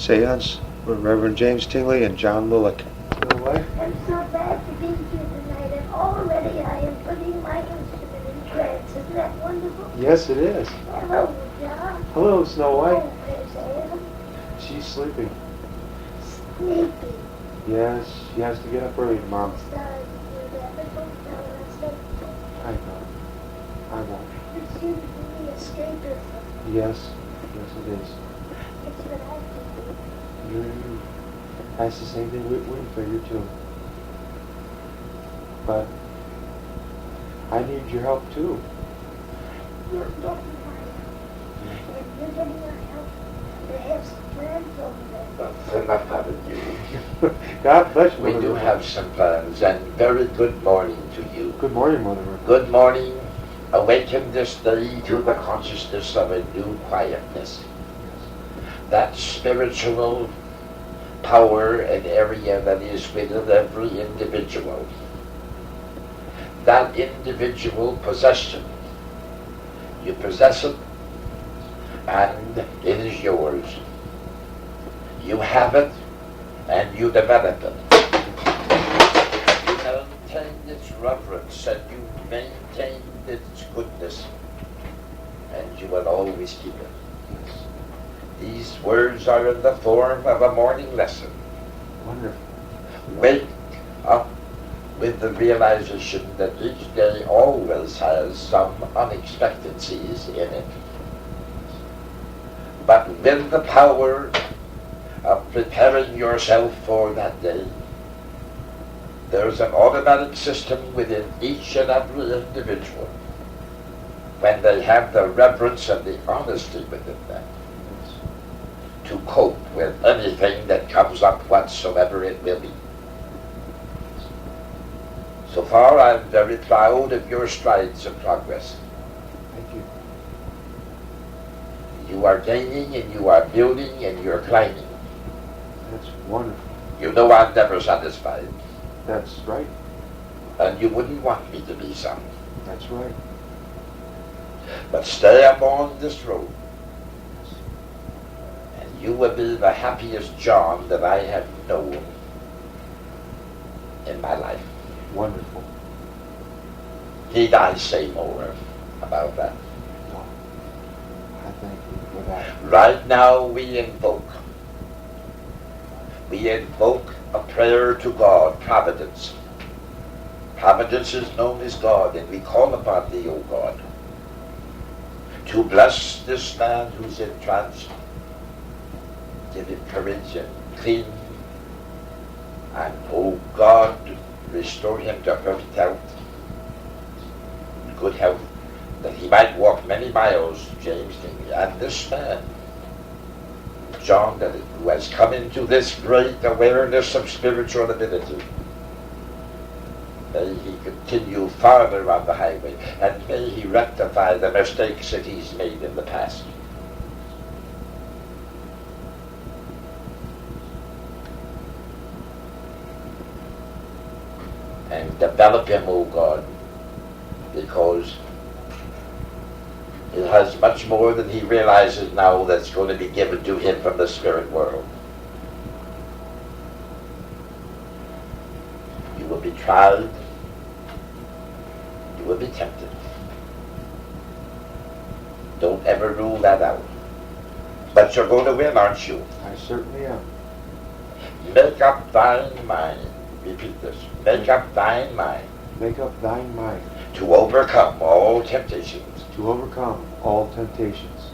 Seance with Reverend James Tingley and John Lilek. I'm so glad to be here tonight, and already I am putting my instrument in trance. Isn't that wonderful? Yes, it is. Hello, John. Hello, Snow White. Oh, where's Anne? She's sleeping. Sleepy. Yes, she has to get up early tomorrow. I'm sorry to do that, but don't tell her I said so. I know. I won't. It's you to be escapism. Yes, yes it is. It's what I have to do. That's the same thing we figured too. But I need your help too. You're getting my help. And you're getting our help to have some plans over there. That's enough out of you. God bless you. We Mother do Riffle. have some plans, and very good morning to you. Good morning, Mother Riffle. Good morning. Awaken this day to the consciousness of a new quietness. That spiritual power and area that is within every individual. That individual possession. You possess it, and it is yours. You have it, and you develop it. You maintain its reverence, and you maintain its goodness, and you will always keep it. These words are in the form of a morning lesson. Wonderful. Wake up with the realization that each day always has some unexpectancies in it. But with the power of preparing yourself for that day, there's an automatic system within each and every individual when they have the reverence and the honesty within them to cope with anything that comes up whatsoever it will be. So far, I'm very proud of your strides of progress. Thank you. You are gaining, and you are building, and you're climbing. That's wonderful. You know I'm never satisfied, That's right. and you wouldn't want me to be some. That's right. But stay upon this road, and you will be the happiest John that I have known in my life. Wonderful. Need I say more about that? No. I thank you for that. Right now we invoke a prayer to God, Providence. Providence is known as God, and we call upon thee, O God, to bless this man who's in trance. Give him courage and clean, and O God, restore him to perfect health, good health, that he might walk many miles, James Tingley, and this man, John, who has come into this great awareness of spiritual ability. May he continue farther on the highway, and may he rectify the mistakes that he's made in the past. And develop him, O God, because he has much more than he realizes now that's going to be given to him from the spirit world. You will be tried. You will be tempted. Don't ever rule that out. But you're going to win, aren't you? I certainly am. Make up thine mind. Repeat this. Make up thine mind Make up thine mind to overcome all temptations. to overcome all temptations.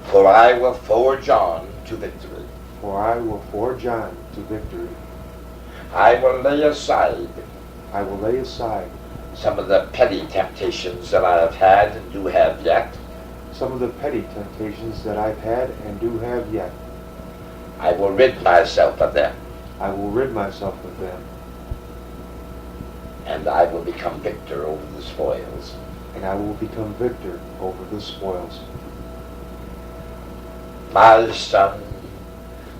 For I will forge on to victory. For I will forge on to victory. I will lay aside I will lay aside some of the petty temptations that I have had and do have yet. some of the petty temptations that I've had and do have yet. I will rid myself of them, I will rid myself of them, and I will become victor over the spoils. and I will become victor over the spoils. My son,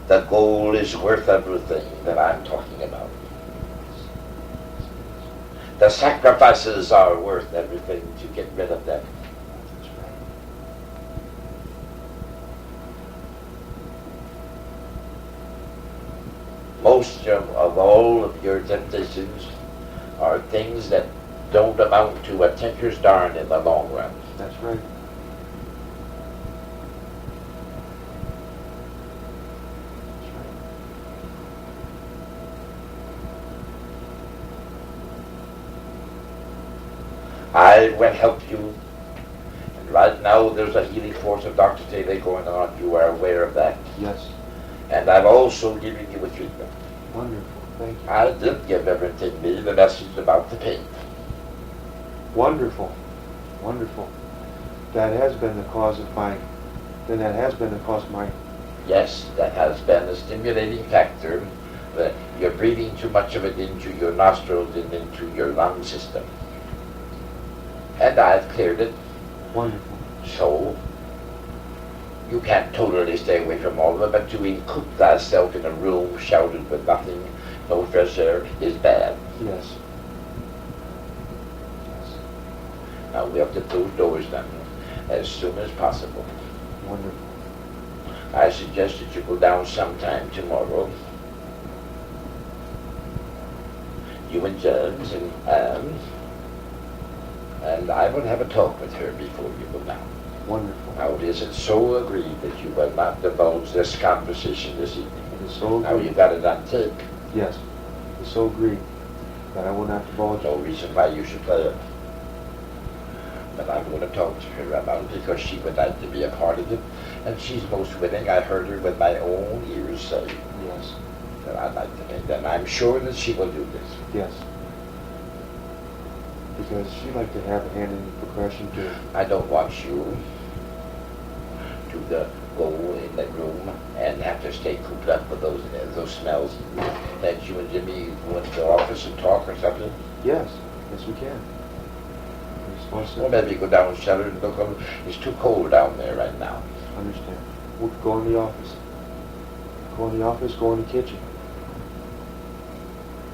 the goal is worth everything that I'm talking about. The sacrifices are worth everything to get rid of them. That's right. most of all of your temptations are things that don't amount to a tinker's darn in the long run. That's right. That's right. I will help you. And right now there's a healing force of Dr. Taylor going on. You are aware of that. Yes. And I'm also giving you a treatment. Wonderful. Thank you. I did give Reverend Tingley the message about the pain. Wonderful. Wonderful. That has been the cause of my, then that has been the cause of my, Yes, that has been a stimulating factor. That you're breathing too much of it into your nostrils and into your lung system. And I've cleared it. wonderful. So you can't totally stay away from all of it, but to incoop thyself in a room shrouded with nothing, no fresh air, is bad. Yes. Yes. Now we have to close doors then as soon as possible. Wonderful. I suggest that you go down sometime tomorrow. You and James and Anne. And I will have a talk with her before you go down. Wonderful. Now is it so agreed that you will not divulge this conversation this evening? It is so Now agreed. you got it on tape. Yes. It is so agreed that I will not divulge. No reason why you should play it. But I'm going to talk to her about it because she would like to be a part of it. And she's most willing. I heard her with my own ears say Yes. that I'd like to make that. And I'm sure that she will do this. Yes. Because she like to have a hand in the progression too. I don't want you to go in that room and have to stay cooped up with those smells. That you and Jimmy go into the office and talk or something. Yes. Yes, we can. We're supposed to Well, maybe go down and shelter and look over. It's too cold down there right now. understand. We'll go in the office. Go in the office, go in the kitchen.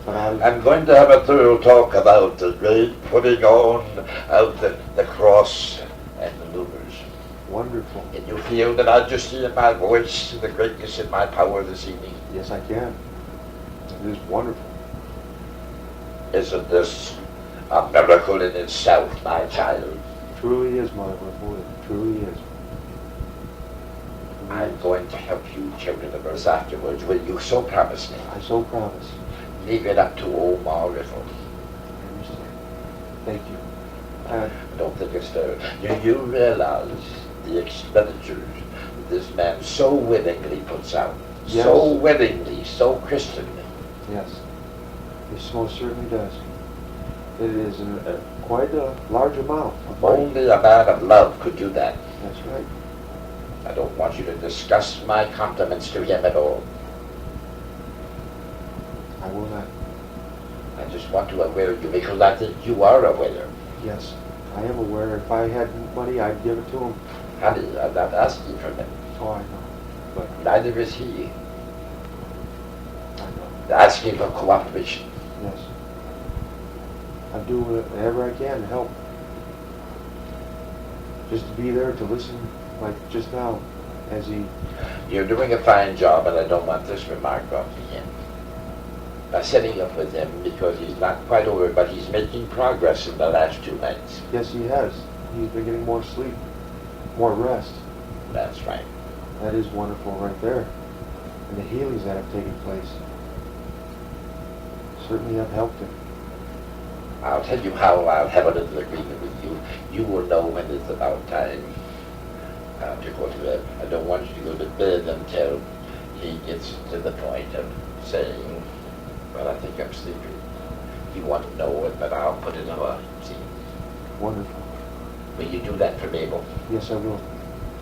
But I'm going to have a thorough talk about the great putting on of the cross and the luminars. wonderful. Can you feel the majesty in my voice and the greatness in my power this evening? Yes, I can. It is wonderful. Isn't this a miracle in itself, my child? Truly is, Mother Riffle. It truly is. I'm going to help you, children of earth, afterwards. Will you so promise me? I so promise. Leave it up to old Ma Riffle. I understand. Thank you. I don't think it's fair. Do you realize the expenditures that this man so willingly puts out? Yes. So willingly, so Christianly. Yes. This most certainly does. It is quite a large amount of money. Only a man of love could do that. That's right. I don't want you to discuss my compliments to him at all. I will not. I just want to aware you because I think you are aware. Yes. I am aware. If I had money, I'd give it to him. Honey, I'm not asking for him. Oh, I know. But Neither is he. I know. Asking for cooperation. Yes. I do whatever I can to help. Just to be there to listen, like just now, as he... You're doing a fine job, and I don't want this remark off to him. By setting up with him because he's not quite over, but he's making progress in the last 2 nights. Yes, he has. He's been getting more sleep, more rest. That's right. That is wonderful right there. And the healings that have taken place certainly have helped him. I'll tell you how I'll have a little agreement with you. You will know when it's about time to go to bed. I don't want you to go to bed until he gets to the point of saying, well, I think I'm sleepy. You want to know it, but I'll put it on a scene. Wonderful. Will you do that for Mabel? Yes, I will.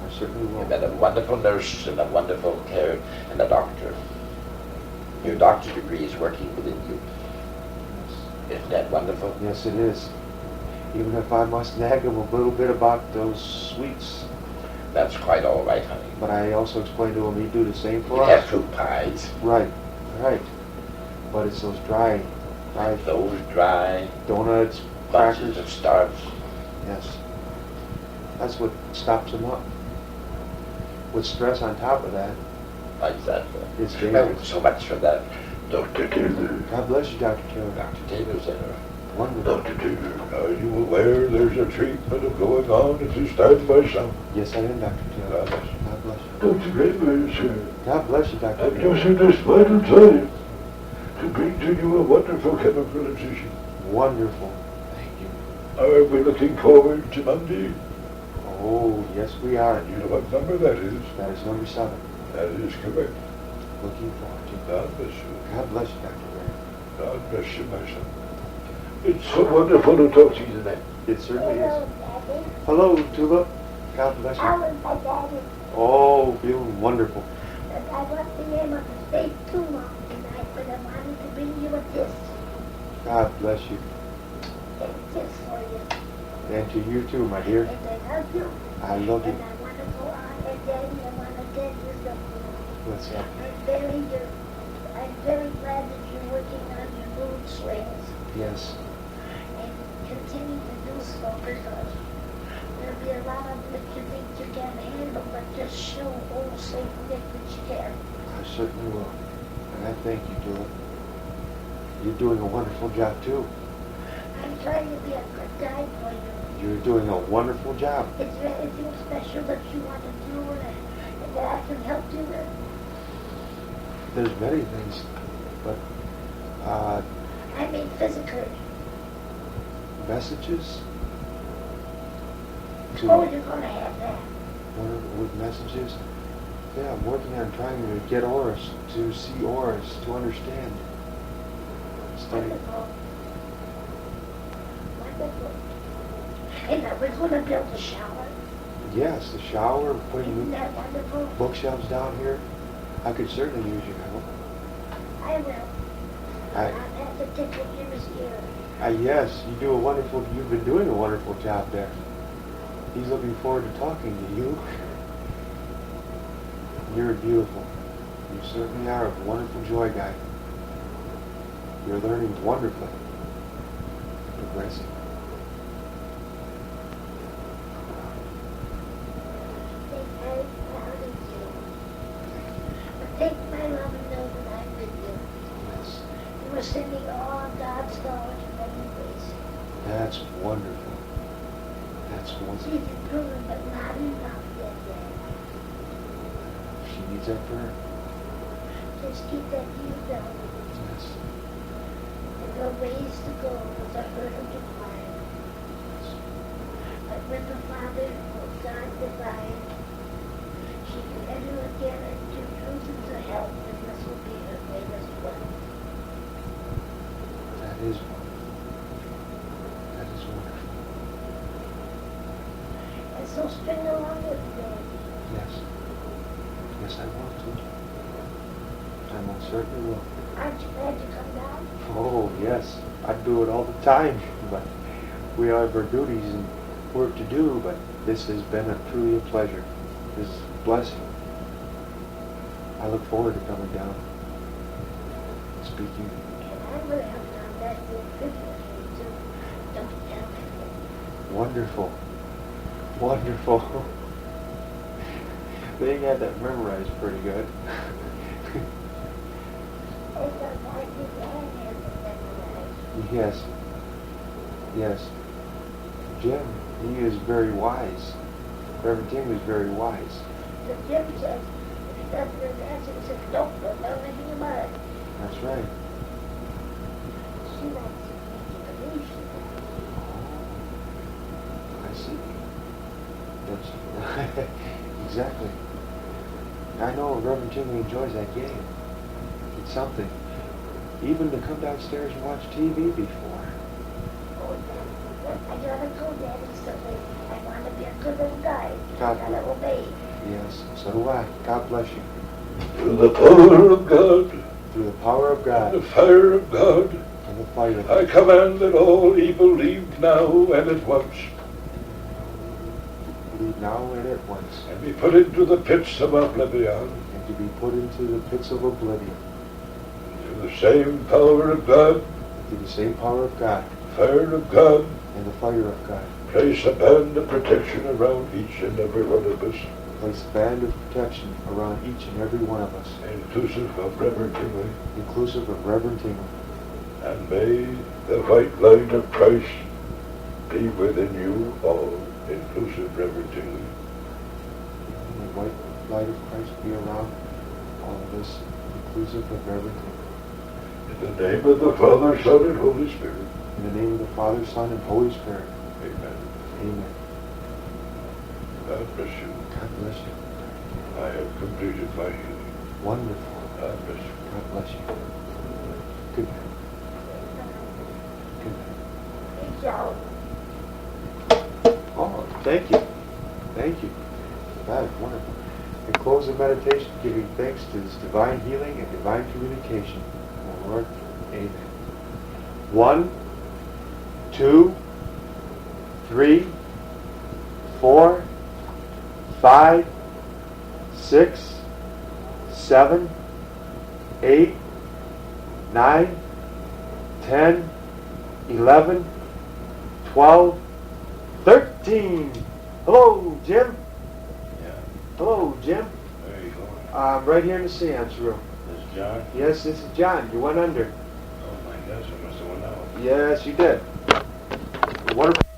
I certainly will. You've been a wonderful nurse and a wonderful care and a doctor. Your doctor degree is working within you. Yes. Isn't that wonderful? Yes, it is. Even if I must nag him a little bit about those sweets. That's quite all right, honey. But I also explained to him he'd do the same for You us. have fruit pies. Right, right. But it's those dry Those dry donuts, bunches crackers. of starch. Yes. That's what stops him up. With stress on top of that, Exactly. it's Well, dangerous. so much for that. Dr. Taylor. God bless you, Dr. Taylor. Dr. Taylor's there. Wonderful. Dr. Taylor, are you aware there's a treatment going on at this time by some? Yes, I am, Dr. Taylor. God bless you. God bless you. Dr. Reverend, sir. God bless you, Dr. I'm Taylor. just in this vital time to bring to you a wonderful chemical incision. Wonderful. Thank you. Are we looking forward to Monday? Oh, yes, we are. You know what number that is? That is number 7. That is correct. Looking forward to it. God bless you. God bless you, Dr. Ray. God bless you, my son. It's so wonderful to talk to you tonight. It certainly is. Hello, Daddy. Hello, Tulip. God bless How you. is my daddy? Oh, feeling wonderful. But I wasn't able to stay too long tonight, but I wanted to bring you a kiss. God bless you. A kiss for you. And to you too, my dear. And I love you. I love you. And I want to go on and Daddy, I want to tell you something. What's up? I'm very glad that you're working on your mood swings Yes. and continue to do so because there'll be a lot of that you think you can't handle, but just show old Saint Nick that you can. I certainly will. And I thank you, Tulip. You're doing a wonderful job too. I'm trying to be a good guide for you. You're doing a wonderful job. Is there anything special that you want to do and that I can help you with? There's many things, but I mean physically. messages. Oh, you're going to have that. With messages. Yeah, I'm working on trying to get auras, to see auras, to understand. Study. Wonderful. Wonderful. And now we're going to build a shower. Yes, the shower, Isn't putting that wonderful? bookshelves down here. I could certainly use your help. I will. I- I'll have to tickle Jim's ear. Yes, you've been doing a wonderful job there. He's looking forward to talking to you. You're beautiful. You certainly are a wonderful joy guy. You're learning wonderfully. Progressing. Think I'm proud of you. But take my love and know that I'm with you. Yes. You are sending all God's knowledge and loving grace. That's wonderful. That's She's wonderful. improving, but not enough yet, Dad. She needs that for her. Just keep that view down. Yes. And her ways to go with a hurt of the mind. But when the Father of God divine, she can enter again into truth and to health, and this will be her greatest wealth. That is wonderful. That is wonderful. And so string along with me, Dad. Yes. Yes, I want to. I most certainly will. Aren't you glad to come down? Oh, yes. I do it all the time. But we have our duties and work to do, but this has been truly a pleasure. This is a blessing. I look forward to coming down and speaking. And I'm going to have found that the privilege to don't tell anyone. Wonderful. Wonderful. They had that memorized pretty good. It's a like his hand has been memorized. Yes. Yes. Jim, he is very wise. Reverend Tingley is very wise. The Jim says, if he doesn't his answer, he says, don't know anything about it. That's right. She wants to make you believe she does. I see. That's exactly. I know Reverend Tingley enjoys that game. It's something. Even to come downstairs and watch TV before. Oh, Dad, I gotta go, Daddy, so I want to be a good little guy. I God gotta obey. Yes, so do I. God bless you. Through the power of God, Through the power of and God the fire of God, and the fire of I command that all evil leave now and at once, leave now and at once, and be put into the pits of oblivion. and to be put into the pits of oblivion. Through the same power of God, Through the same power of God fire of God, and the fire of God. place a band of protection around each and every one of us. Place a band of protection around each and every one of us, inclusive of Reverend Tingley. inclusive of Reverend Tingley. And may the white light of Christ be within you all, inclusive Reverend Tingley. And the white light of Christ be around all of us, inclusive of Reverend Tingley. In the name of the Father, Son, and Holy Spirit. In the name of the Father, Son, and Holy Spirit. Amen. Amen. God bless you. God bless you. I have completed my healing. Wonderful. God bless you. God bless you. Good night. Good night. Oh, thank you. Thank you. That is wonderful. And close the meditation giving thanks to this divine healing and divine communication. Oh, Lord, amen. 1, 2, 3, 4, 5, 6, 7, 8, 9, 10, 11, 12, 13. Hello, Jim. Yeah. Hello, Jim. Where are you going? I'm right here in the seance room. This is John? Yes, this is John. You went under. Oh my gosh, I must have went out. Yes, you did. Wonderful.